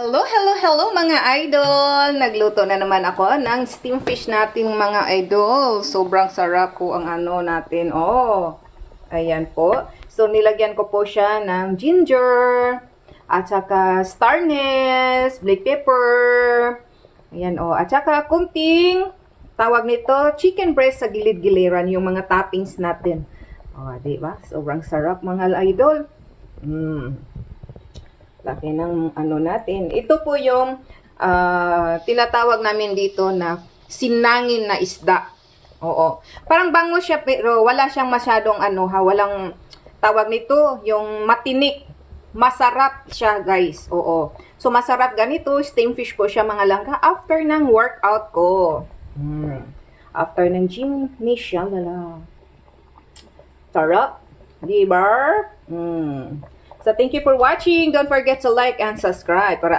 Hello, hello, hello mga idol! Nagluto na naman ako ng steam fish natin mga idol. Sobrang sarap po ang ano natin. Oh, ayan po. So, nilagyan ko po siya ng ginger, at saka star anise, black pepper. Ayan oh. At saka kunting, tawag nito, chicken breast sa gilid-giliran, yung mga toppings natin. Oh, diba? Sobrang sarap mga idol. Laki ng ano natin. Ito po yung tinatawag namin dito na sinangin na isda. Oo. Parang bango siya pero wala siyang masyadong ano ha, walang tawag nito, yung matinik. Masarap siya, guys. Oo. So masarap ganito, steam fish po siya mga langka after ng workout ko. After ng gym ni siya lala. Sarap. Diba? So, thank you for watching. Don't forget to like and subscribe para